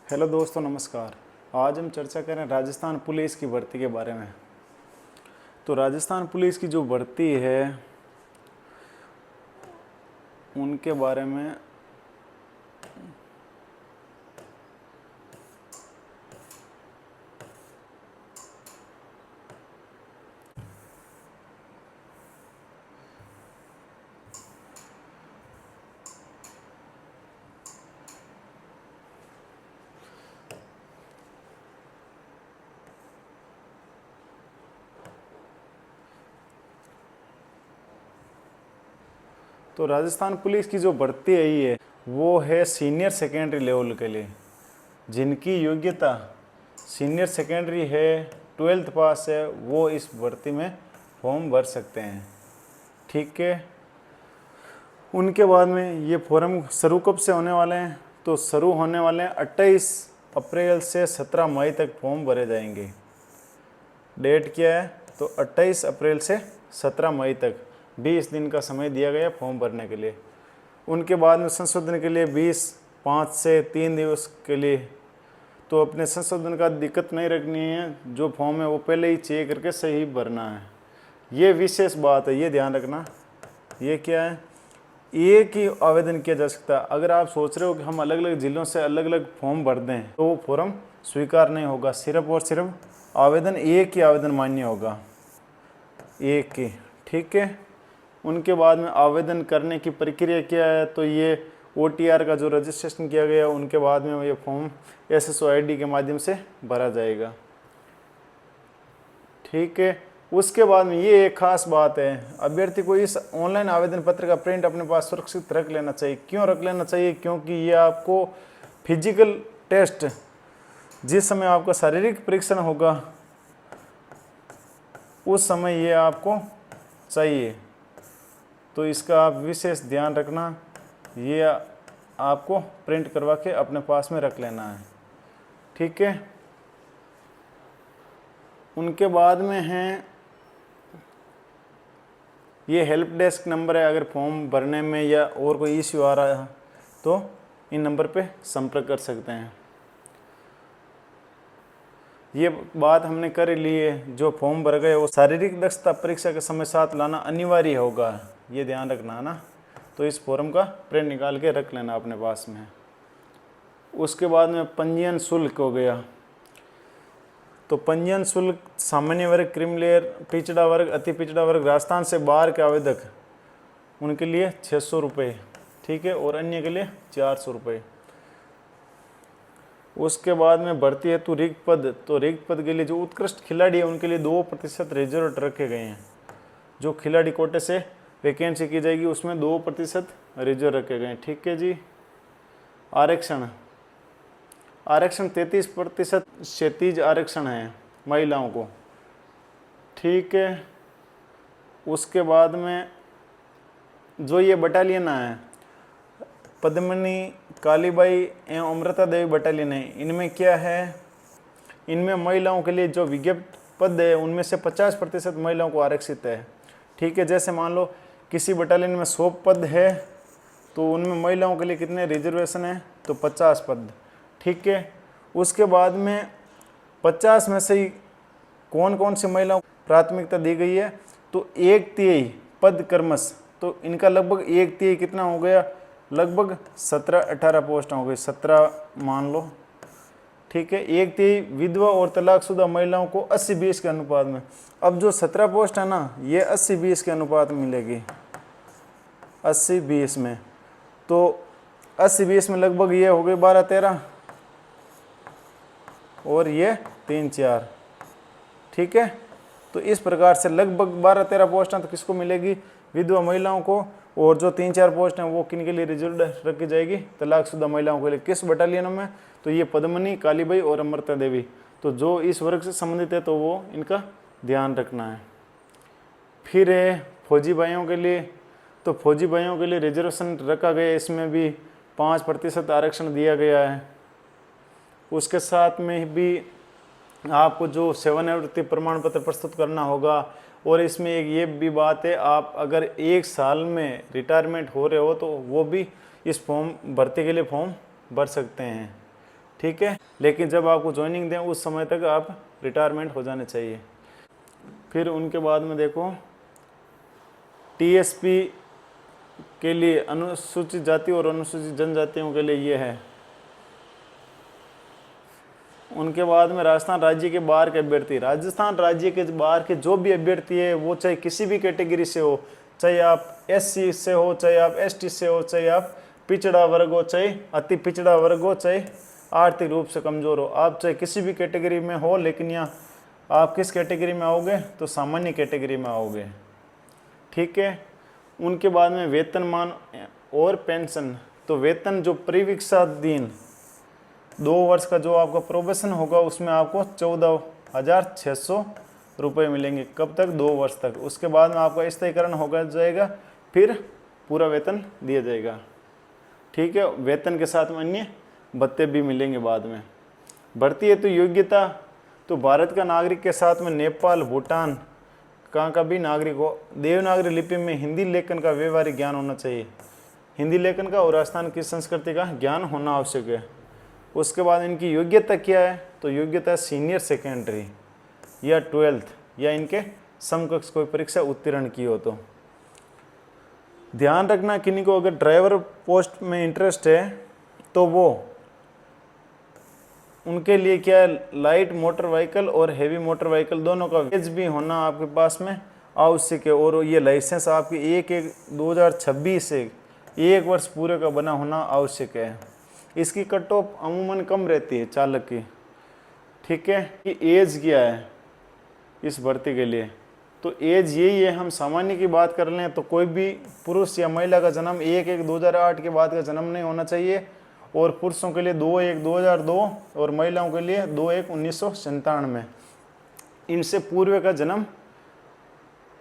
Hello दोस्तों, नमस्कार। आज हम चर्चा करें राजस्थान पुलिस की भर्ती के बारे में। तो राजस्थान पुलिस की जो भर्ती है उनके बारे में तो राजस्थान पुलिस की जो भर्ती आई है वो है सीनियर सेकेंडरी लेवल के लिए। जिनकी योग्यता सीनियर सेकेंडरी है, 12th पास है, वो इस भर्ती में फॉर्म भर सकते हैं। ठीक है। उनके बाद में ये फॉर्म शुरू कब से होने वाले हैं? तो शुरू होने वाले हैं 28 अप्रैल से 17 मई तक फॉर्म भरे जाएंगे। डेट क्या है? तो 28 अप्रैल से 17 मई तक 20 दिन का समय दिया गया फॉर्म भरने के लिए। उनके बाद में संशोधन के लिए 5 से 3 दिवस के लिए। तो अपने संशोधन का दिक्कत नहीं रखनी है, जो फॉर्म है वो पहले ही चेक करके सही भरना है। ये विशेष बात है, ये ध्यान रखना। ये क्या है? एक ही आवेदन किया जा सकता है। अगर आप सोच रहे हो कि हम अलग अलग ज़िलों से अलग अलग फॉर्म भर दें तो वो फॉर्म स्वीकार नहीं होगा। सिर्फ और सिर्फ आवेदन एक ही आवेदन मान्य होगा, एक ही। ठीक है। उनके बाद में आवेदन करने की प्रक्रिया क्या है? तो ये OTR का जो रजिस्ट्रेशन किया गया उनके बाद में ये फॉर्म SSO ID के माध्यम से भरा जाएगा। ठीक है। उसके बाद में ये एक खास बात है, अभ्यर्थी को इस ऑनलाइन आवेदन पत्र का प्रिंट अपने पास सुरक्षित रख लेना चाहिए। क्यों रख लेना चाहिए? क्योंकि ये आपको फिजिकल टेस्ट, जिस समय आपका शारीरिक परीक्षण होगा उस समय ये आपको चाहिए। तो इसका आप विशेष ध्यान रखना। ये आपको प्रिंट करवा के अपने पास में रख लेना है। ठीक है। उनके बाद में है ये हेल्प डेस्क नंबर है। अगर फॉर्म भरने में या और कोई इश्यू आ रहा है तो इन नंबर पे संपर्क कर सकते हैं। ये बात हमने कर ली है, जो फॉर्म भर गए वो शारीरिक दक्षता परीक्षा के समय साथ लाना अनिवार्य होगा, ये ध्यान रखना है ना। तो इस फॉर्म का प्रिंट निकाल के रख लेना अपने पास में। उसके बाद में पंजीयन शुल्क हो गया। तो पंजीयन शुल्क सामान्य वर्ग, क्रीमिलेयर, पिछड़ा वर्ग, अति पिछड़ा वर्ग, राजस्थान से बाहर के आवेदक, उनके लिए 600 रुपये। ठीक है। और अन्य के लिए 400 रुपये। उसके बाद में भर्ती हेतु रिक्त पद, तो रिक्त पद के लिए जो उत्कृष्ट खिलाड़ी है उनके लिए 2% रिजर्व रखे गए हैं। जो खिलाड़ी कोटे से वैकेंसी की जाएगी उसमें 2% रिजर्व रखे गए हैं। ठीक है जी। आरक्षण 33% क्षैतिज आरक्षण है महिलाओं को। ठीक है। उसके बाद में जो ये बटालियन है, पद्मिनी, कालीबाई एवं अमृता देवी बटालियन है, इनमें क्या है? इनमें महिलाओं के लिए जो विज्ञप्त पद है उनमें से 50% महिलाओं को आरक्षित है। ठीक है। जैसे मान लो किसी बटालियन में 100 पद है तो उनमें महिलाओं के लिए कितने रिजर्वेशन है? तो 50 पद। ठीक है। उसके बाद में 50 में से ही कौन कौन सी महिलाओं को प्राथमिकता दी गई है? तो 1/3 पद क्रमश। तो इनका लगभग 1/3 कितना हो गया? लगभग 17-18 पोस्ट हो गई, 17 मान लो। ठीक है। 1/3 विधवा और तलाकशुदा महिलाओं को 80-20 के अनुपात में। अब जो 17 पोस्ट है ना, ये 80-20 के अनुपात में मिलेगी, 80-20 में। तो 80-20 में लगभग ये हो गई 12-13 और ये 3-4। ठीक है। तो इस प्रकार से लगभग 12-13 पोस्टें तो किसको मिलेगी? विधवा महिलाओं को। और जो 3-4 पोस्ट हैं वो किन के लिए रिजर्व रखी जाएगी? तलाकशुदा महिलाओं के लिए। किस बटालियनों में? तो ये पद्मिनी, कालीबाई और अमृता देवी। तो जो इस वर्ग से संबंधित है तो वो इनका ध्यान रखना है। फिर है फौजी भाइयों के लिए। तो फौजी भाइयों के लिए रिजर्वेशन रखा गया, इसमें भी 5% आरक्षण दिया गया है। उसके साथ में भी आपको जो सेवानिवृत्ति प्रमाण पत्र प्रस्तुत करना होगा। और इसमें एक ये भी बात है, आप अगर 1 साल में रिटायरमेंट हो रहे हो तो वो भी इस फॉर्म भर्ती के लिए फॉर्म भर सकते हैं। ठीक है। लेकिन जब आपको ज्वाइनिंग दें उस समय तक आप रिटायरमेंट हो जाने चाहिए। फिर उनके बाद में देखो टीएसपी के लिए अनुसूचित जाति और अनुसूचित जनजातियों के लिए ये है। उनके बाद में राजस्थान राज्य के बाहर के अभ्यर्थी, राजस्थान राज्य के बाहर के जो भी अभ्यर्थी है वो चाहे किसी भी कैटेगरी से हो, चाहे आप एससी से हो, चाहे आप एसटी से हो, चाहे आप पिछड़ा वर्ग हो, चाहे अति पिछड़ा वर्ग हो, चाहे आर्थिक रूप से कमज़ोर हो, आप चाहे किसी भी कैटेगरी में हो, लेकिन यहाँ आप किस कैटेगरी में आओगे तो सामान्य कैटेगरी में आओगे। ठीक है। उनके बाद में वेतनमान और पेंशन, तो वेतन जो परिवीक्षाधीन 2 वर्ष का जो आपका प्रोबेशन होगा उसमें आपको 14,600 रुपये मिलेंगे। कब तक? 2 वर्ष तक। उसके बाद में आपका स्थायीकरण होगा जाएगा, फिर पूरा वेतन दिया जाएगा। ठीक है। वेतन के साथ में अन्य भत्ते भी मिलेंगे बाद में। भर्ती हेतु योग्यता, तो भारत का नागरिक के साथ में नेपाल, भूटान कहाँ का भी नागरिक हो, देवनागरी लिपि में हिंदी लेखन का व्यवहारिक ज्ञान होना चाहिए। हिंदी लेखन का और राजस्थान की संस्कृति का ज्ञान होना आवश्यक है। उसके बाद इनकी योग्यता क्या है? तो योग्यता सीनियर सेकेंडरी या 12th या इनके समकक्ष कोई परीक्षा उत्तीर्ण की हो। तो ध्यान रखना किन्हीं को अगर ड्राइवर पोस्ट में इंटरेस्ट है तो वो उनके लिए क्या है, लाइट मोटर व्हीकल और हेवी मोटर व्हीकल दोनों का एज भी होना आपके पास में आवश्यक है। और ये लाइसेंस आपकी 1/1/2026 से 1 वर्ष पूरे का बना होना आवश्यक है। इसकी कट ऑफ अमूमन कम रहती है चालक की। ठीक है। कि एज क्या है इस भर्ती के लिए? तो एज यही है, हम सामान्य की बात कर लें तो कोई भी पुरुष या महिला का जन्म 1/1/2008 के बाद का जन्म नहीं होना चाहिए, और पुरुषों के लिए 2/1/2002 और महिलाओं के लिए 2/1/1997 इनसे पूर्व का जन्म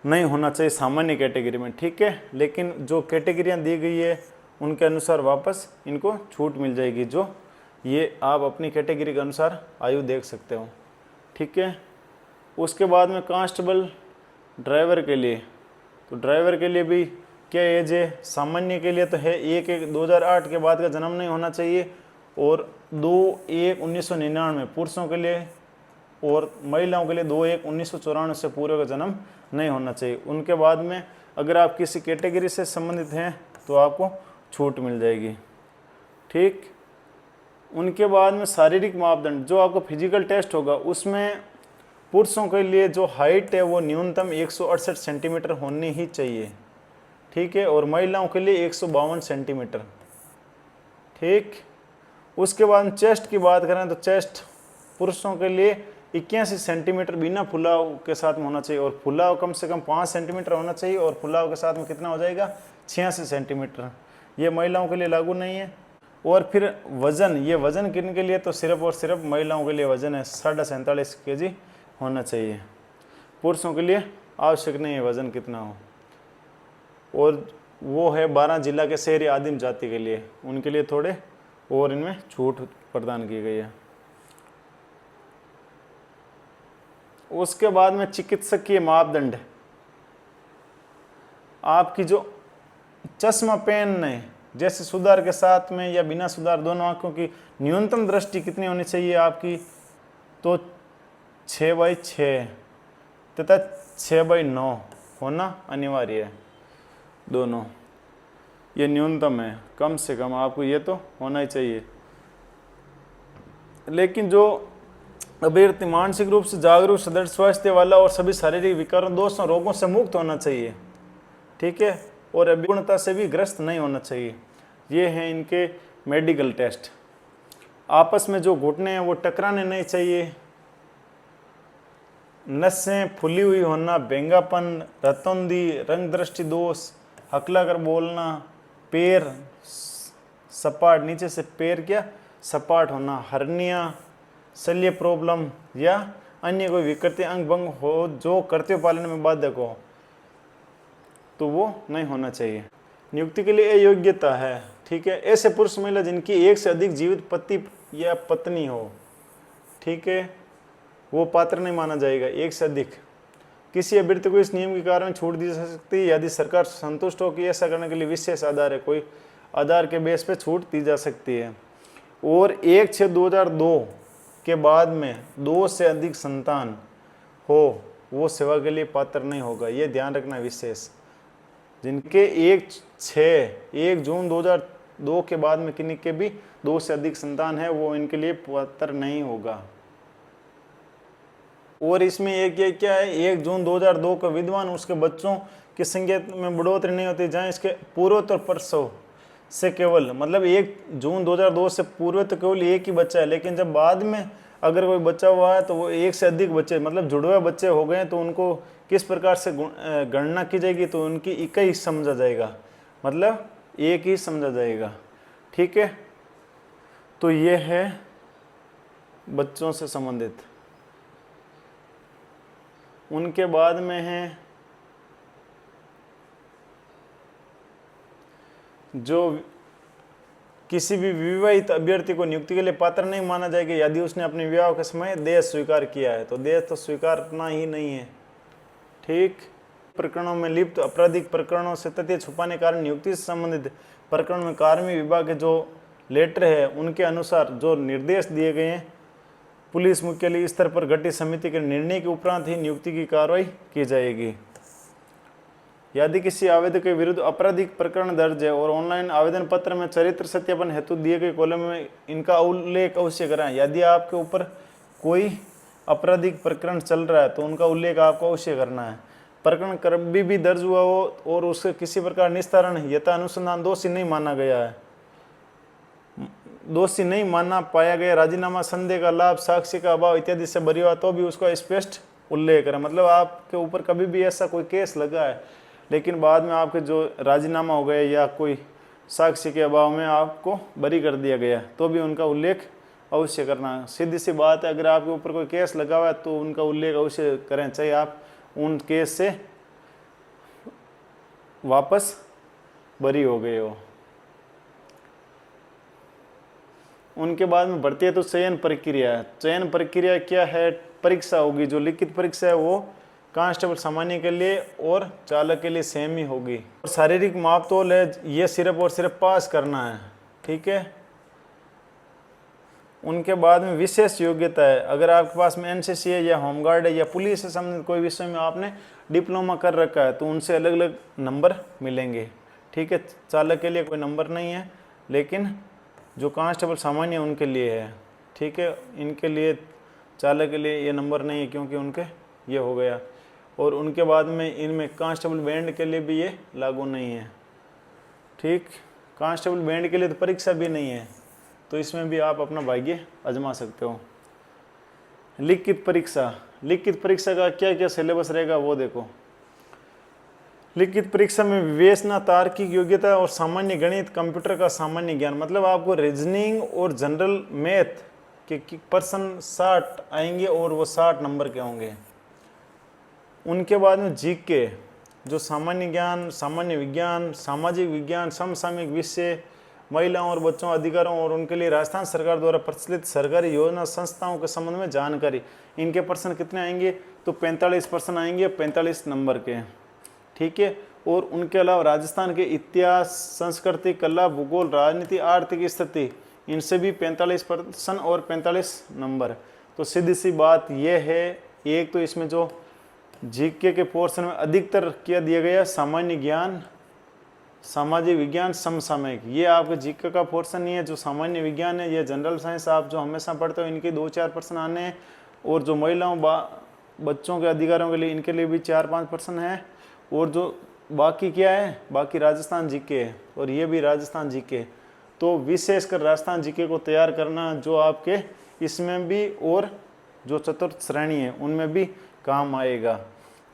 नहीं होना चाहिए सामान्य कैटेगरी में। ठीक है। लेकिन जो कैटेगरियां दी गई है उनके अनुसार वापस इनको छूट मिल जाएगी, जो ये आप अपनी कैटेगरी के अनुसार आयु देख सकते हो। ठीक है। उसके बाद में कांस्टेबल ड्राइवर के लिए, तो ड्राइवर के लिए भी क्या एज है? सामान्य के लिए तो है 1/1/2008 के बाद का जन्म नहीं होना चाहिए, और 2/1/1999 पुरुषों के लिए, और महिलाओं के लिए 2/1/1994 से पूर्व का जन्म नहीं होना चाहिए। उनके बाद में अगर आप किसी कैटेगरी से संबंधित हैं तो आपको छूट मिल जाएगी। ठीक। उनके बाद में शारीरिक मापदंड, जो आपका फिजिकल टेस्ट होगा उसमें पुरुषों के लिए जो हाइट है वो न्यूनतम 168 सेंटीमीटर होनी ही चाहिए। ठीक है। और महिलाओं के लिए 152 सेंटीमीटर। ठीक। उसके बाद चेस्ट की बात करें तो चेस्ट पुरुषों के लिए 81 सेंटीमीटर बिना फुलाव के साथ में होना चाहिए, और फुलाव कम से कम 5 सेंटीमीटर होना चाहिए, और फुलाव के साथ में कितना हो जाएगा? 86 सेंटीमीटर। ये महिलाओं के लिए लागू नहीं है। और फिर वज़न, ये वज़न किन के लिए? तो सिर्फ और सिर्फ महिलाओं के लिए वज़न है 47.5 kg होना चाहिए। पुरुषों के लिए आवश्यक नहीं है वज़न कितना हो। और वो है 12 जिला के शहरी आदिम जाति के लिए, उनके लिए थोड़े और इनमें छूट प्रदान की गई है। उसके बाद में चिकित्सकीय मापदंड, आपकी जो चश्मा पहनने जैसे सुधार के साथ में या बिना सुधार दोनों आंखों की न्यूनतम दृष्टि कितनी होनी चाहिए आपकी? तो 6/6 तथा 6/9 होना अनिवार्य है। दोनों ये न्यूनतम है, कम से कम आपको ये तो होना ही चाहिए। लेकिन जो अभ्यर्थी मानसिक रूप से जागरूक, सदृढ़ स्वास्थ्य वाला और सभी शारीरिक विकारों, दोषों, रोगों से मुक्त होना चाहिए। ठीक है। और अभिगुणता से भी ग्रस्त नहीं होना चाहिए। ये हैं इनके मेडिकल टेस्ट। आपस में जो घुटने हैं वो टकराने नहीं चाहिए। नसें फुली हुई होना, बेंगापन, रतौंधी, रंग दृष्टि दोष, हकला कर बोलना, पैर सपाट, नीचे से पैर क्या सपाट होना, हर्निया, शल्य प्रॉब्लम या अन्य कोई विकृति अंग भंग हो जो कर्तव्य पालन में बाधक हो, तो वो नहीं होना चाहिए। नियुक्ति के लिए अयोग्यता है। ठीक है। ऐसे पुरुष महिला जिनकी एक से अधिक जीवित पति या पत्नी हो, ठीक है, वो पात्र नहीं माना जाएगा। एक से अधिक किसी अभ्यर्थी को इस नियम के कारण छूट दी जा सकती है यदि सरकार संतुष्ट हो कि ऐसा करने के लिए विशेष आधार है, कोई आधार के बेस पे छूट दी जा सकती है। और 1/6/2002 के बाद में 2 से अधिक संतान हो वो सेवा के लिए पात्र नहीं होगा। ये ध्यान रखना विशेष। जिनके 1 जून 2002 के बाद में किन्हीं के भी 2 से अधिक संतान है वो इनके लिए पात्र नहीं होगा। और इसमें एक ये क्या है, 1 जून 2002 का विद्वान उसके बच्चों की संख्या में बढ़ोतरी नहीं होती जहाँ इसके पूर्वोत्तर प्रसव से केवल, मतलब 1 जून 2002 से पूर्व तो केवल एक ही बच्चा है, लेकिन जब बाद में अगर कोई बच्चा हुआ है तो वो 1 से अधिक बच्चे, मतलब जुड़वे बच्चे हो गए तो उनको किस प्रकार से गणना की जाएगी, तो उनकी इकाई समझा जाएगा, मतलब एक ही समझा जाएगा। ठीक है, तो ये है बच्चों से संबंधित। उनके बाद में है जो किसी भी विवाहित अभ्यर्थी को नियुक्ति के लिए पात्र नहीं माना जाएगा यदि उसने अपने विवाह के समय दहेज स्वीकार किया है। तो दहेज तो स्वीकारना ही नहीं है। ठीक, प्रकरणों में लिप्त आपराधिक प्रकरणों से तथ्य छुपाने के कारण नियुक्ति से संबंधित प्रकरण में कार्मिक विभाग के जो लेटर है उनके अनुसार जो निर्देश दिए गए हैं पुलिस मुख्यालय स्तर पर गठित समिति के निर्णय के उपरांत ही नियुक्ति की कार्रवाई की जाएगी। यदि किसी आवेदक के विरुद्ध आपराधिक प्रकरण दर्ज है और ऑनलाइन आवेदन पत्र में चरित्र सत्यापन हेतु दिए गए कॉलम में इनका उल्लेख अवश्य कराएं। यदि आपके ऊपर कोई आपराधिक प्रकरण चल रहा है तो उनका उल्लेख आपको अवश्य करना है। प्रकरण कभी भी दर्ज हुआ हो और उसके किसी प्रकार निस्तारण यथा अनुसंधान दोषी नहीं माना गया है, दोषी नहीं माना पाया गया, राजीनामा, संदेह का लाभ, साक्ष्य का अभाव इत्यादि से बरी हुआ तो भी उसका स्पष्ट उल्लेख करें। मतलब आपके ऊपर कभी भी ऐसा कोई केस लगा है लेकिन बाद में आपके जो राजीनामा हो गया या कोई साक्ष्य के अभाव में आपको बरी कर दिया गया तो भी उनका उल्लेख अवश्य करना। सीधी सी बात है, अगर आपके ऊपर कोई केस लगा हुआ है तो उनका उल्लेख अवश्य करें, चाहे आप उन केस से वापस बरी हो गए हो। उनके बाद में बढ़ती है तो चयन प्रक्रिया। चयन प्रक्रिया क्या है, परीक्षा होगी, जो लिखित परीक्षा है वो कांस्टेबल सामान्य के लिए और चालक के लिए सेम ही होगी। और शारीरिक मापतोल है, ये सिर्फ और सिर्फ पास करना है। ठीक है, उनके बाद में विशेष योग्यता है, अगर आपके पास में एनसीसी है या होमगार्ड है या पुलिस से संबंधित कोई विषय में आपने डिप्लोमा कर रखा है तो उनसे अलग अलग नंबर मिलेंगे। ठीक है, चालक के लिए कोई नंबर नहीं है लेकिन जो कांस्टेबल सामान्य उनके लिए है। ठीक है, इनके लिए चालक के लिए ये नंबर नहीं है क्योंकि उनके ये हो गया। और उनके बाद में इनमें कांस्टेबल बैंड के लिए भी ये लागू नहीं है। ठीक, कांस्टेबल बैंड के लिए तो परीक्षा भी नहीं है तो इसमें भी आप अपना भाग्य आजमा सकते हो। लिखित परीक्षा, लिखित परीक्षा का क्या क्या सिलेबस रहेगा वो देखो। लिखित परीक्षा में विवेचना, तार्किक योग्यता और सामान्य गणित, कंप्यूटर का सामान्य ज्ञान, मतलब आपको रीजनिंग और जनरल मैथ के पर्सन 60 आएंगे और वो 60 नंबर के होंगे। उनके बाद में जीके, जो सामान्य ज्ञान, सामान्य विज्ञान, सामाजिक विज्ञान, समसामयिक विषय, महिलाओं और बच्चों अधिकारों और उनके लिए राजस्थान सरकार द्वारा प्रचलित सरकारी योजना संस्थाओं के संबंध में जानकारी। इनके पर्सन कितने आएंगे, तो 45 पर्सन आएंगे 45 नंबर के। ठीक है, और उनके अलावा राजस्थान के इतिहास, संस्कृति, कला, भूगोल, राजनीति, आर्थिक स्थिति, इनसे भी 45 पर्सन और 45 नंबर। तो सीधी सी बात यह है, एक तो इसमें जो जीके के पोर्शन में अधिकतर क्या दिया गया, सामान्य ज्ञान, सामाजिक विज्ञान, समसामयिक, ये आपके जीके का पोर्शन नहीं है। जो सामान्य विज्ञान है, ये जनरल साइंस आप जो हमेशा पढ़ते हो, इनके 2-4 पर्सन आने हैं। और जो महिलाओं बच्चों के अधिकारों के लिए, इनके लिए भी 4-5 पर्सन है। और जो बाकी क्या है, बाकी राजस्थान जीके है और ये भी राजस्थान जीके। तो विशेषकर राजस्थान जीके को तैयार करना जो आपके इसमें भी और जो चतुर्थ श्रेणी है उनमें भी काम आएगा।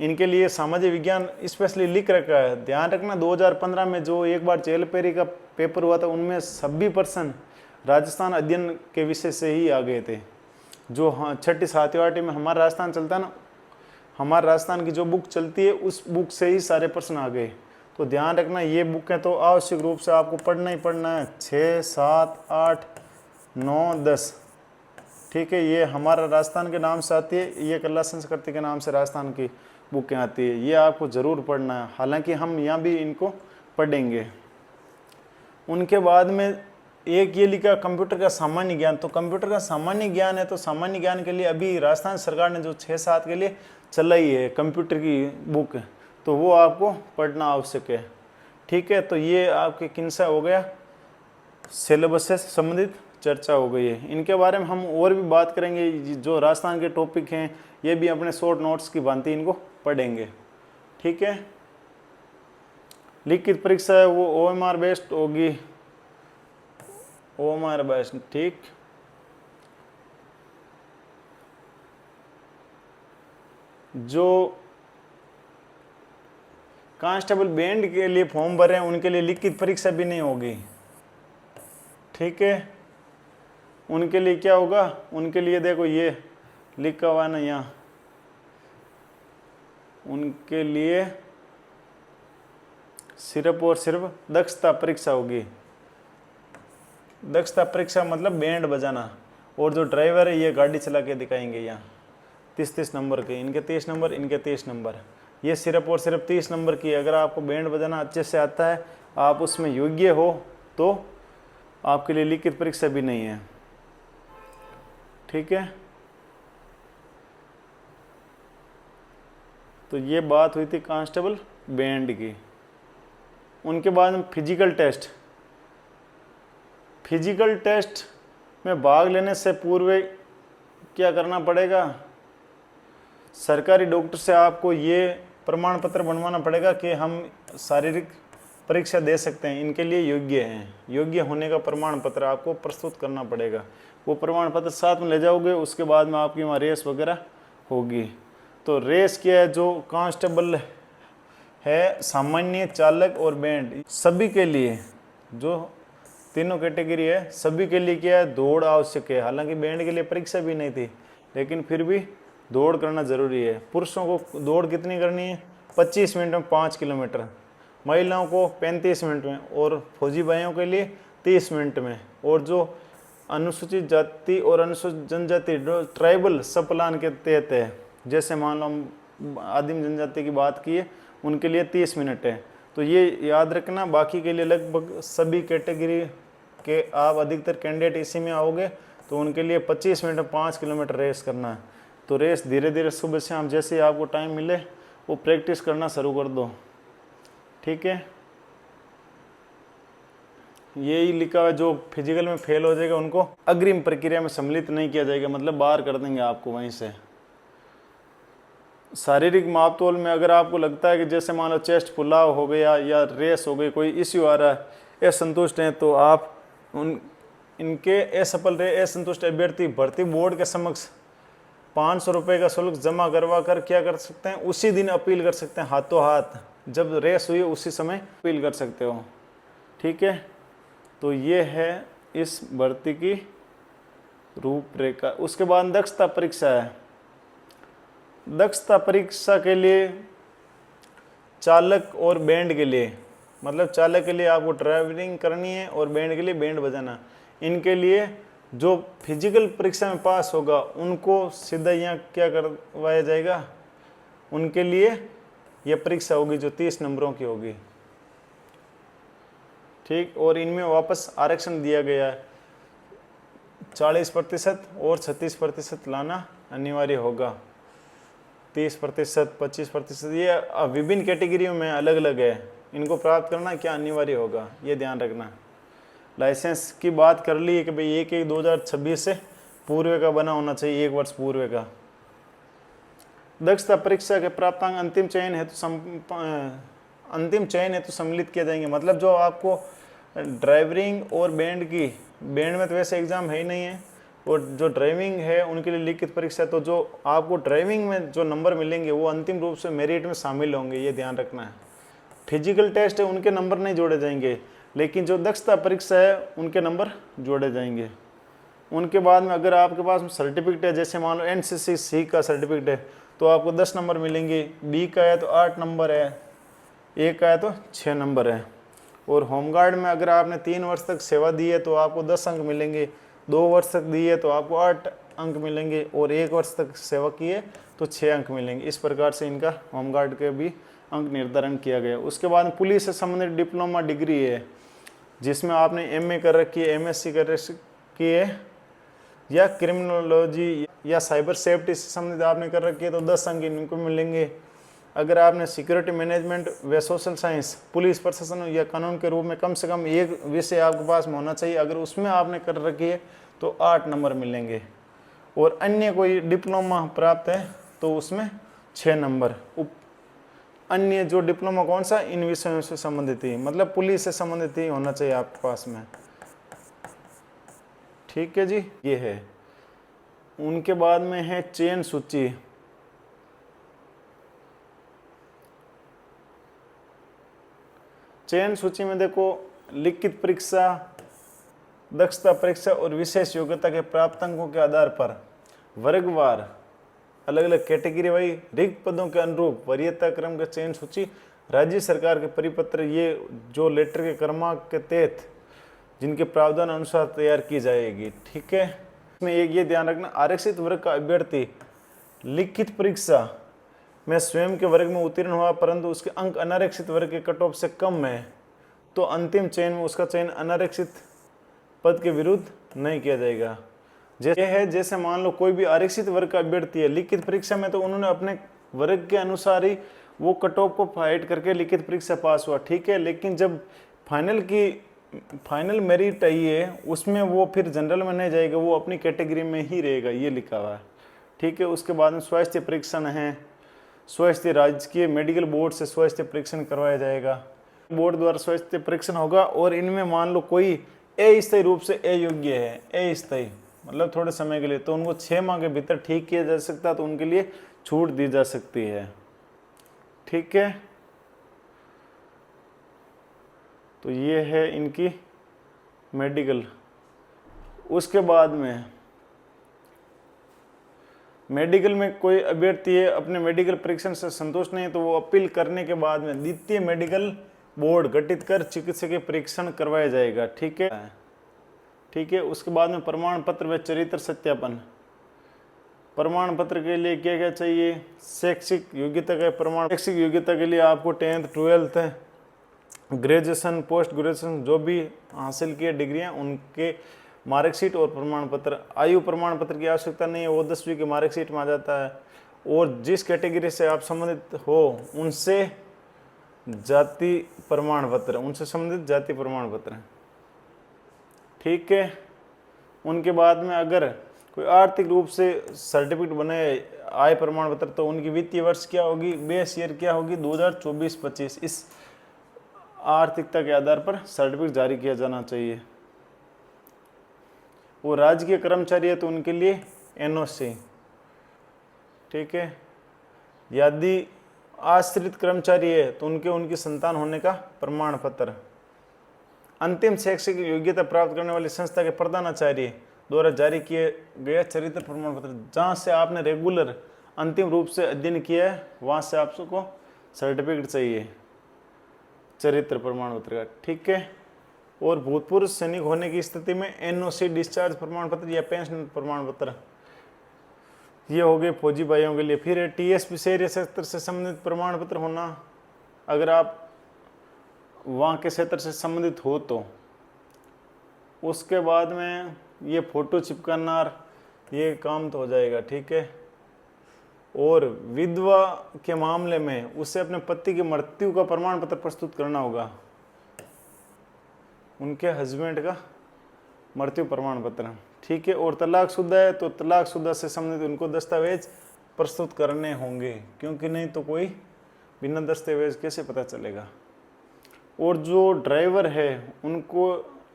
इनके लिए सामाजिक विज्ञान स्पेशली लिख रखा है। ध्यान रखना 2015 में जो एक बार चेलपेरी का पेपर हुआ था उनमें 26% राजस्थान अध्ययन के विषय से ही आ गए थे। जो हाँ 6ठी 7वीं 8वीं में हमारा राजस्थान चलता है ना, हमारे राजस्थान की जो बुक चलती है उस बुक से ही सारे प्रश्न आ गए। तो ध्यान रखना ये बुकें तो आवश्यक रूप से आपको पढ़ना ही पढ़ना है। 6, 7, 8, 9, 10। ठीक है, ये हमारा राजस्थान के नाम से आती है, ये कला संस्कृति के नाम से राजस्थान की बुकें आती है, ये आपको ज़रूर पढ़ना है। हालांकि हम यहाँ भी इनको पढ़ेंगे। उनके बाद में एक ये लिखा कंप्यूटर का सामान्य ज्ञान, तो कंप्यूटर का सामान्य ज्ञान है, तो सामान्य ज्ञान के लिए अभी राजस्थान सरकार ने जो 6-7 के लिए चलाई है कंप्यूटर की बुक, तो वो आपको पढ़ना आवश्यक है। ठीक है, तो ये आपके किनसा हो गया, सिलेबस से संबंधित चर्चा हो गई है। इनके बारे में हम और भी बात करेंगे, जो राजस्थान के टॉपिक हैं ये भी अपने शॉर्ट नोट्स की भांति इनको पढ़ेंगे। ठीक है, लिखित परीक्षा है वो OMR बेस्ड होगी, OMR बेस्ड। ठीक, जो कांस्टेबल बैंड के लिए फॉर्म भरे हैं उनके लिए लिखित परीक्षा भी नहीं होगी। ठीक है, उनके लिए क्या होगा, उनके लिए देखो ये लिखा हुआ है ना यहाँ, उनके लिए सिर्फ और सिर्फ दक्षता परीक्षा होगी। दक्षता परीक्षा मतलब बैंड बजाना, और जो ड्राइवर है ये गाड़ी चला के दिखाएंगे यहाँ 30-30 नंबर के, इनके 30 नंबर, इनके 30 नंबर, ये सिर्फ और सिर्फ 30 नंबर की। अगर आपको बैंड बजाना अच्छे से आता है, आप उसमें योग्य हो, तो आपके लिए लिखित परीक्षा भी नहीं है। ठीक है, तो ये बात हुई थी कांस्टेबल बैंड की। उनके बाद में फिजिकल टेस्ट। फिजिकल टेस्ट में भाग लेने से पूर्व क्या करना पड़ेगा, सरकारी डॉक्टर से आपको ये प्रमाण पत्र बनवाना पड़ेगा कि हम शारीरिक परीक्षा दे सकते हैं, इनके लिए योग्य हैं। योग्य होने का प्रमाण पत्र आपको प्रस्तुत करना पड़ेगा, वो प्रमाण पत्र साथ में ले जाओगे। उसके बाद में आपकी वहाँ रेस वगैरह होगी। तो रेस क्या है, जो कांस्टेबल है, सामान्य, चालक और बैंड, सभी के लिए, जो तीनों कैटेगरी है सभी के लिए क्या है, दौड़ आवश्यक है। हालांकि बैंड के लिए परीक्षा भी नहीं थी, लेकिन फिर भी दौड़ करना ज़रूरी है। पुरुषों को दौड़ कितनी करनी है, 25 मिनट में 5 किलोमीटर, महिलाओं को 35 मिनट में, और फौजी भाइयों के लिए 30 मिनट में। और जो अनुसूचित जाति और अनुसूचित जनजाति, जो ट्राइबल सब प्लान के तहत है, जैसे मान लो हम आदिम जनजाति की बात की है, उनके लिए 30 मिनट है। तो ये याद रखना, बाकी के लिए लगभग सभी कैटेगरी के आप अधिकतर कैंडिडेट इसी में आओगे, तो उनके लिए 25 मिनट में 5 किलोमीटर रेस करना है। तो रेस धीरे धीरे सुबह शाम जैसे आपको टाइम मिले वो प्रैक्टिस करना शुरू कर दो। ठीक है, यही लिखा हुआ है, जो फिजिकल में फेल हो जाएगा उनको अग्रिम प्रक्रिया में सम्मिलित नहीं किया जाएगा, मतलब बाहर कर देंगे आपको वहीं से। शारीरिक मापतोल में अगर आपको लगता है कि जैसे मान लो चेस्ट फुलाव हो गया या रेस हो गई, कोई इश्यू आ रहा है, असंतुष्ट हैं, तो आप इनके असफल रहे असंतुष्ट अभ्यर्थी भर्ती बोर्ड के समक्ष 500 रुपये का शुल्क जमा करवा कर क्या कर सकते हैं, उसी दिन अपील कर सकते हैं, हाथों हाथ जब रेस हुई उसी समय अपील कर सकते हो। ठीक है, तो ये है इस भर्ती की रूपरेखा। उसके बाद दक्षता परीक्षा है। दक्षता परीक्षा के लिए चालक और बैंड के लिए, मतलब चालक के लिए आपको ड्राइविंग करनी है और बैंड के लिए बैंड बजाना। इनके लिए जो फिजिकल परीक्षा में पास होगा उनको सीधा यहाँ क्या करवाया जाएगा, उनके लिए यह परीक्षा होगी जो 30 नंबरों की होगी। ठीक, और इनमें वापस आरक्षण दिया गया है, 40% और 36% लाना अनिवार्य होगा। 30%, 25%, ये विभिन्न कैटेगरियों में अलग अलग है, इनको प्राप्त करना क्या अनिवार्य होगा, ये ध्यान रखना। लाइसेंस की बात कर ली है कि भाई 1/1/2026 से पूर्व का बना होना चाहिए, 1 वर्ष पूर्व का। दक्षता परीक्षा के प्राप्तांक अंतिम चयन हेतु सम्मिलित किए जाएंगे। मतलब जो आपको ड्राइविंग और बैंड की, बैंड में तो वैसे एग्जाम है ही नहीं है, और जो ड्राइविंग है उनके लिए लिखित परीक्षा, तो जो आपको ड्राइविंग में जो नंबर मिलेंगे वो अंतिम रूप से मेरिट में शामिल होंगे, ये ध्यान रखना है। फिजिकल टेस्ट है उनके नंबर नहीं जोड़े जाएंगे, लेकिन जो दक्षता परीक्षा है उनके नंबर जोड़े जाएंगे। उनके बाद में अगर आपके पास सर्टिफिकेट है, जैसे मान लो NCC सी का सर्टिफिकेट है, तो आपको 10 नंबर मिलेंगे, बी का है तो 8 नंबर है, ए का है तो 6 नंबर है। और होमगार्ड में अगर आपने 3 वर्ष तक सेवा दी है तो आपको 10 अंक मिलेंगे, 2 वर्ष तक दी है तो आपको 8 अंक मिलेंगे, और 1 वर्ष तक सेवा की है तो 6 अंक मिलेंगे। इस प्रकार से इनका होमगार्ड के भी अंक निर्धारण किया गया। उसके बाद पुलिस से संबंधित डिप्लोमा डिग्री है, जिसमें आपने एमए कर रखी है, एमएससी कर रखी है, या क्रिमिनोलॉजी या साइबर सेफ्टी से संबंधित आपने कर रखी है तो 10 अंक इनको मिलेंगे। अगर आपने सिक्योरिटी मैनेजमेंट व सोशल साइंस, पुलिस प्रशासन या कानून के रूप में कम से कम एक विषय आपके पास में होना चाहिए, अगर उसमें आपने कर रखी है तो 8 नंबर मिलेंगे। और अन्य कोई डिप्लोमा प्राप्त है तो उसमें 6 नंबर। अन्य जो डिप्लोमा कौन सा, इन विषयों से संबंधित ही, मतलब पुलिस से संबंधित ही होना चाहिए आपके पास में। ठीक है जी, ये है। उनके बाद में है चयन सूची। चयन सूची में देखो, लिखित परीक्षा, दक्षता परीक्षा और विशेष योग्यता के प्राप्तांकों के आधार पर वर्गवार अलग अलग कैटेगरी वाइज रिक्त पदों के अनुरूप वरीयता क्रम का चयन सूची राज्य सरकार के परिपत्र, ये जो लेटर के क्रमांक के तहत जिनके प्रावधान अनुसार तैयार की जाएगी। ठीक है, इसमें एक ये ध्यान रखना, आरक्षित वर्ग का अभ्यर्थी लिखित परीक्षा में स्वयं के वर्ग में उत्तीर्ण हुआ परंतु उसके अंक अनारक्षित वर्ग के कट ऑफ से कम है तो अंतिम चयन में उसका चयन अनारक्षित पद के विरुद्ध नहीं किया जाएगा। जैसे है, जैसे मान लो कोई भी आरक्षित वर्ग का अभ्यर्थी है, लिखित परीक्षा में तो उन्होंने अपने वर्ग के अनुसार ही वो कट ऑफ को फाइट करके लिखित परीक्षा पास हुआ, ठीक है, लेकिन जब फाइनल मेरिट आई है उसमें वो फिर जनरल में नहीं जाएगा, वो अपनी कैटेगरी में ही रहेगा, ये लिखा हुआ है। ठीक है, उसके बाद में स्वास्थ्य परीक्षण है, स्वास्थ्य राजकीय मेडिकल बोर्ड से स्वास्थ्य परीक्षण करवाया जाएगा, बोर्ड द्वारा स्वास्थ्य परीक्षण होगा। और इनमें मान लो कोई अस्थायी रूप से अयोग्य है, अस्थायी मतलब थोड़े समय के लिए, तो उनको 6 माह के भीतर ठीक किया जा सकता है, तो उनके लिए छूट दी जा सकती है। ठीक है, तो ये है इनकी मेडिकल। उसके बाद में मेडिकल में कोई अभ्यर्थी है अपने मेडिकल परीक्षण से संतुष्ट नहीं है तो वो अपील करने के बाद में द्वितीय मेडिकल बोर्ड गठित कर चिकित्सकीय परीक्षण करवाया जाएगा। ठीक है, ठीक है। उसके बाद में प्रमाण पत्र व चरित्र सत्यापन। प्रमाण पत्र के लिए क्या क्या चाहिए? शैक्षिक योग्यता का प्रमाण। शैक्षिक योग्यता के लिए आपको 10th 12th graduation post graduation जो भी हासिल किए डिग्रियां उनके मार्कशीट और प्रमाण पत्र। आयु प्रमाण पत्र की आवश्यकता नहीं है, वो 10वीं की मार्कशीट में आ जाता है। और जिस कैटेगरी से आप संबंधित हो उनसे जाति प्रमाण पत्र, उनसे संबंधित जाति प्रमाण पत्र। ठीक है। उनके बाद में अगर कोई आर्थिक रूप से सर्टिफिकेट बने आय प्रमाण पत्र तो उनकी वित्तीय वर्ष क्या होगी, बेस ईयर क्या होगी 2024-25, इस आर्थिकता के आधार पर सर्टिफिकेट जारी किया जाना चाहिए। वो राजकीय कर्मचारी है तो उनके लिए एनओसी। ठीक है। यदि आश्रित कर्मचारी है तो उनकी संतान होने का प्रमाण पत्र। अंतिम शैक्षिक योग्यता प्राप्त करने वाली संस्था के प्रधानाचार्य द्वारा जारी किए गए चरित्र प्रमाण पत्र, जहाँ से आपने रेगुलर अंतिम रूप से अध्ययन किया है वहाँ से आपको सर्टिफिकेट चाहिए चरित्र प्रमाण पत्र का। ठीक है। और भूतपूर्व सैनिक होने की स्थिति में एनओसी डिस्चार्ज प्रमाण पत्र या पेंशन प्रमाण पत्र, ये हो गए फौजी भाइयों के लिए। फिर टीएसपी शहरी क्षेत्र से संबंधित प्रमाण पत्र होना, अगर आप वहाँ के क्षेत्र से संबंधित हो तो। उसके बाद में ये फोटो चिपकाना, ये काम तो हो जाएगा। ठीक है। और विधवा के मामले में उसे अपने पति की मृत्यु का प्रमाण पत्र प्रस्तुत करना होगा, उनके हस्बैंड का मृत्यु प्रमाण पत्र। ठीक है। और तलाकशुदा है तो तलाकशुदा से संबंधित उनको दस्तावेज प्रस्तुत करने होंगे, क्योंकि नहीं तो कोई बिना दस्तावेज कैसे पता चलेगा। और जो ड्राइवर है उनको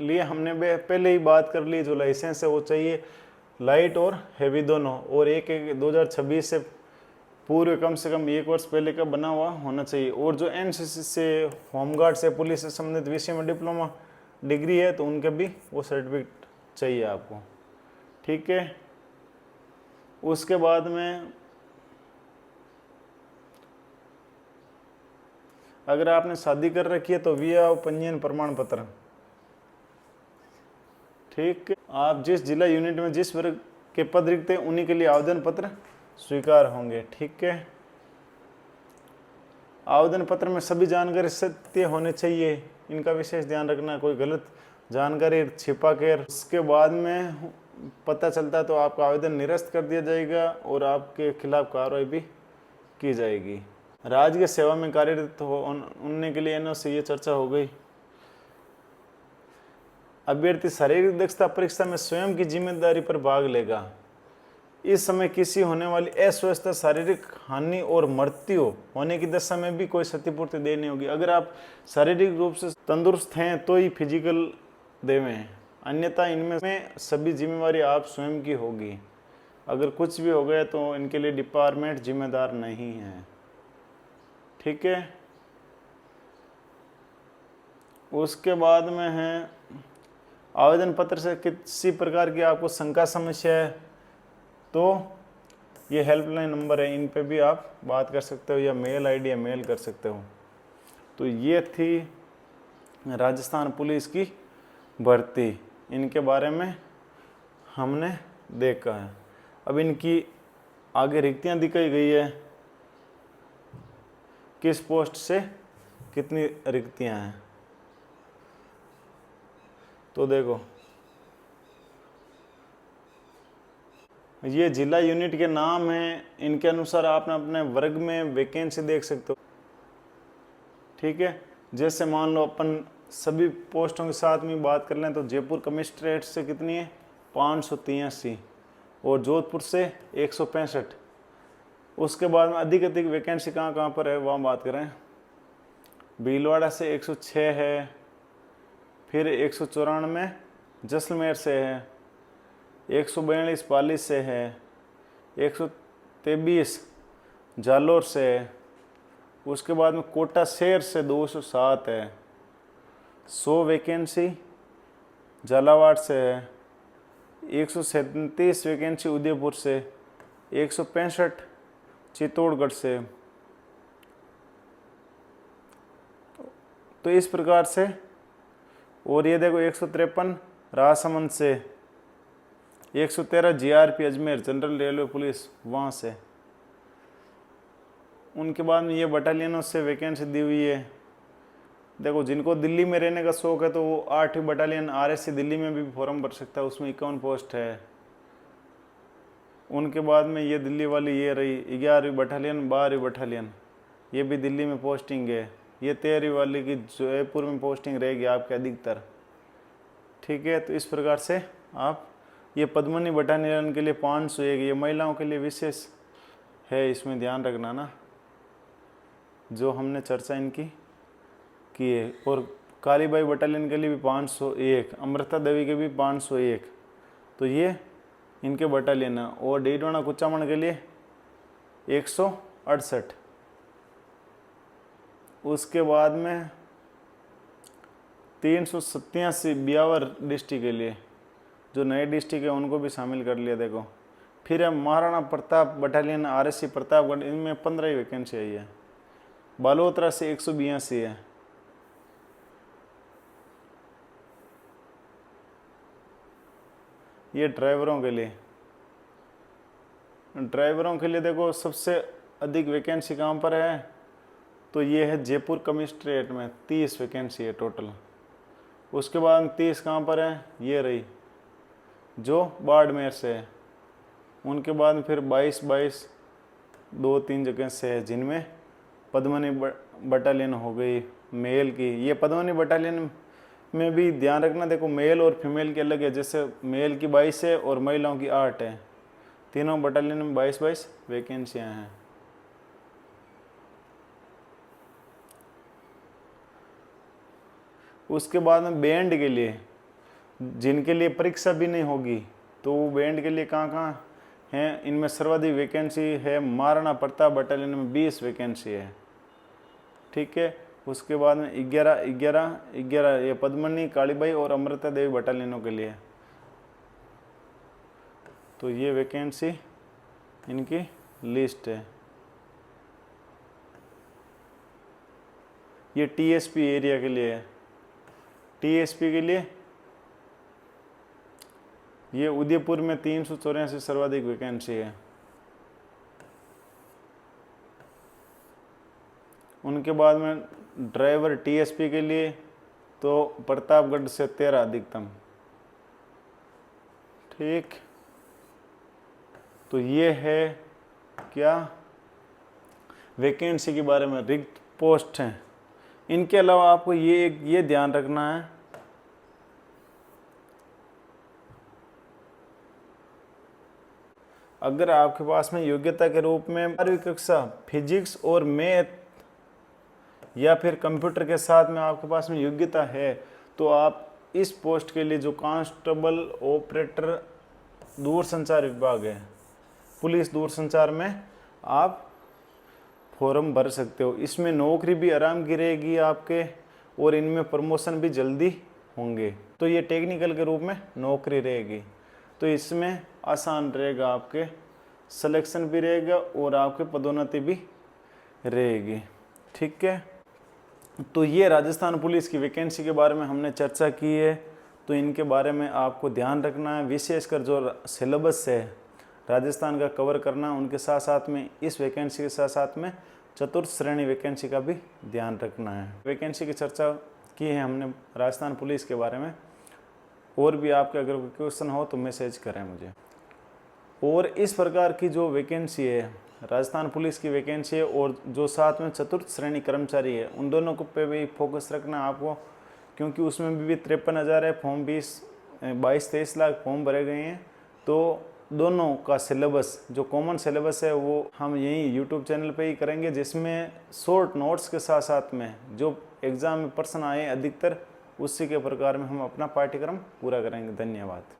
लिए हमने पहले ही बात कर ली, जो लाइसेंस है वो चाहिए लाइट और हैवी दोनों, और एक 2026 से पूर्व कम से कम 1 वर्ष पहले का बना हुआ होना चाहिए। और जो एनसीसी से, होमगार्ड से, पुलिस से संबंधित विषय में डिप्लोमा डिग्री है तो उनका भी वो सर्टिफिकेट चाहिए आपको। ठीक है। उसके बाद में अगर आपने शादी कर रखी है तो विवाह पंजीयन प्रमाण पत्र। ठीक है। आप जिस जिला यूनिट में जिस वर्ग के पद रिक्त हैं उन्हीं के लिए आवेदन पत्र स्वीकार होंगे। ठीक है। आवेदन पत्र में सभी जानकारी सत्य होने चाहिए। इनका विशेष ध्यान रखना, कोई गलत जानकारी छिपा कर उसके बाद में पता चलता तो आपका आवेदन निरस्त कर दिया जाएगा और आपके खिलाफ कार्रवाई भी की जाएगी। राज्य की सेवा में कार्यरत होने के लिए एनओसी, ये चर्चा हो गई। अभ्यर्थी शारीरिक दक्षता परीक्षा में स्वयं की जिम्मेदारी पर भाग लेगा। इस समय किसी होने वाली अस्वस्थता, शारीरिक हानि और मृत्यु होने की दशा में भी कोई क्षतिपूर्ति देनी होगी। अगर आप शारीरिक रूप से तंदुरुस्त हैं तो ही फिजिकल देवें, अन्यथा इनमें सभी जिम्मेवारी आप स्वयं की होगी। अगर कुछ भी हो गया तो इनके लिए डिपार्टमेंट जिम्मेदार नहीं है। ठीक है। उसके बाद में है आवेदन पत्र से किसी प्रकार की आपको शंका समस्या है तो ये हेल्पलाइन नंबर है, इन पे भी आप बात कर सकते हो या मेल आईडी है, मेल कर सकते हो। तो ये थी राजस्थान पुलिस की भर्ती, इनके बारे में हमने देखा है। अब इनकी आगे रिक्तियां दिखाई गई है, किस पोस्ट से कितनी रिक्तियां हैं। तो देखो, ये जिला यूनिट के नाम हैं, इनके अनुसार आपने अपने वर्ग में वैकेंसी देख सकते हो। ठीक है। जैसे मान लो अपन सभी पोस्टों के साथ में बात कर लें तो जयपुर कमिश्नरेट से कितनी है 583 और जोधपुर से 165। उसके बाद में अधिक वैकेंसी कहाँ कहाँ पर है वहाँ बात करें। भीलवाड़ा से 106 है, फिर 194 जैसलमेर से है, 142 पाली से है, 123 जालोर से है। उसके बाद में कोटा शहर से 207 है, 100 वैकेंसी झालावाड़ से है, 137 वैकेंसी उदयपुर से, 165 चित्तौड़गढ़ से। तो इस प्रकार से। और ये देखो 153 राजसमंद से, 113 GRP Ajmer general railway police वहाँ से। उनके बाद में ये बटालियनों से वैकेंसी दी हुई है। देखो, जिनको दिल्ली में रहने का शौक है तो वो 8वीं बटालियन आरएससी दिल्ली में भी फॉर्म भर सकता है, उसमें 51 पोस्ट है। उनके बाद में ये दिल्ली वाली ये रही 11वीं बटालियन 12वीं बटालियन, ये भी दिल्ली में पोस्टिंग है। ये 13वीं वाली की जयपुर में पोस्टिंग रहेगी आपके अधिकतर। ठीक है। तो इस प्रकार से आप ये पद्मनी बटालियन के लिए 501, ये महिलाओं के लिए विशेष है, इसमें ध्यान रखना ना, जो हमने चर्चा इनकी की है। और कालीबाई बटालियन के लिए भी 501, अमृता देवी के भी 501। तो ये इनके बटालियन है। और डीडवाना कुचामन के लिए 168। उसके बाद में 387 ब्यावर डिस्ट्रिक्ट के लिए, जो नए डिस्ट्रिक्ट है उनको भी शामिल कर लिया। देखो, फिर है महाराणा प्रताप बटालियन आरएससी प्रतापगढ़, इनमें 15 वैकेंसी आई है। बालोतरा से 182 है। ये ड्राइवरों के लिए, देखो सबसे अधिक वैकेंसी कहाँ पर है तो ये है जयपुर कमिश्नरेट में, 30 वैकेंसी है टोटल। उसके बाद 30 कहाँ पर है, ये रही जो बाड़मेर से है। उनके बाद फिर 22 2-3 जगह से है, जिनमें पद्मनी बटालियन हो गई मेल की। ये पद्मनी बटालियन में भी ध्यान रखना, देखो मेल और फीमेल के अलग है। जैसे मेल की 22 है और महिलाओं की 8 है। तीनों बटालियन में 22 वैकेंसियाँ हैं। उसके बाद में बैंड के लिए, जिनके लिए परीक्षा भी नहीं होगी, तो वो बैंड के लिए कहाँ कहाँ हैं, इनमें सर्वाधिक वैकेंसी है महाराणा प्रताप बटालियन में 20 वैकेंसी है। ठीक है। उसके बाद में 11 ये पद्मनी, कालीबाई और अमृता देवी बटालियनों के लिए। तो ये वैकेंसी इनकी लिस्ट है। ये टीएसपी एरिया के लिए है। टीएसपी के लिए ये उदयपुर में 384 सर्वाधिक वैकेंसी है। उनके बाद में ड्राइवर टीएसपी के लिए तो प्रतापगढ़ से 13 अधिकतम। ठीक, तो ये है क्या, वैकेंसी के बारे में, रिक्त पोस्ट हैं। इनके अलावा आपको ये ध्यान रखना है, अगर आपके पास में योग्यता के रूप में 12वीं कक्षा फिजिक्स और मैथ या फिर कंप्यूटर के साथ में आपके पास में योग्यता है, तो आप इस पोस्ट के लिए जो कांस्टेबल ऑपरेटर दूरसंचार विभाग है, पुलिस दूरसंचार में आप फॉर्म भर सकते हो। इसमें नौकरी भी आराम की रहेगी आपके, और इनमें प्रमोशन भी जल्दी होंगे। तो ये टेक्निकल के रूप में नौकरी रहेगी, तो इसमें आसान रहेगा, आपके सिलेक्शन भी रहेगा और आपके पदोन्नति भी रहेगी। ठीक है, तो ये राजस्थान पुलिस की वैकेंसी के बारे में हमने चर्चा की है। तो इनके बारे में आपको ध्यान रखना है, विशेषकर जो सिलेबस है राजस्थान का कवर करना, उनके साथ साथ में इस वैकेंसी के साथ साथ में चतुर्थ श्रेणी वैकेंसी का भी ध्यान रखना है। वैकेंसी की चर्चा की है हमने राजस्थान पुलिस के बारे में। और भी आपके अगर कोई क्वेश्चन हो तो मैसेज करें मुझे। और इस प्रकार की जो वैकेंसी है, राजस्थान पुलिस की वैकेंसी है और जो साथ में चतुर्थ श्रेणी कर्मचारी है, उन दोनों को पे भी फोकस रखना आपको, क्योंकि उसमें भी 53,000 है फॉर्म, 22-23 लाख फॉर्म भरे गए हैं। तो दोनों का सिलेबस, जो कॉमन सिलेबस है, वो हम यहीं यूट्यूब चैनल पे ही करेंगे, जिसमें शॉर्ट नोट्स के साथ साथ में जो एग्ज़ाम में प्रश्न आए अधिकतर, उसी के प्रकार में हम अपना पाठ्यक्रम पूरा करेंगे। धन्यवाद।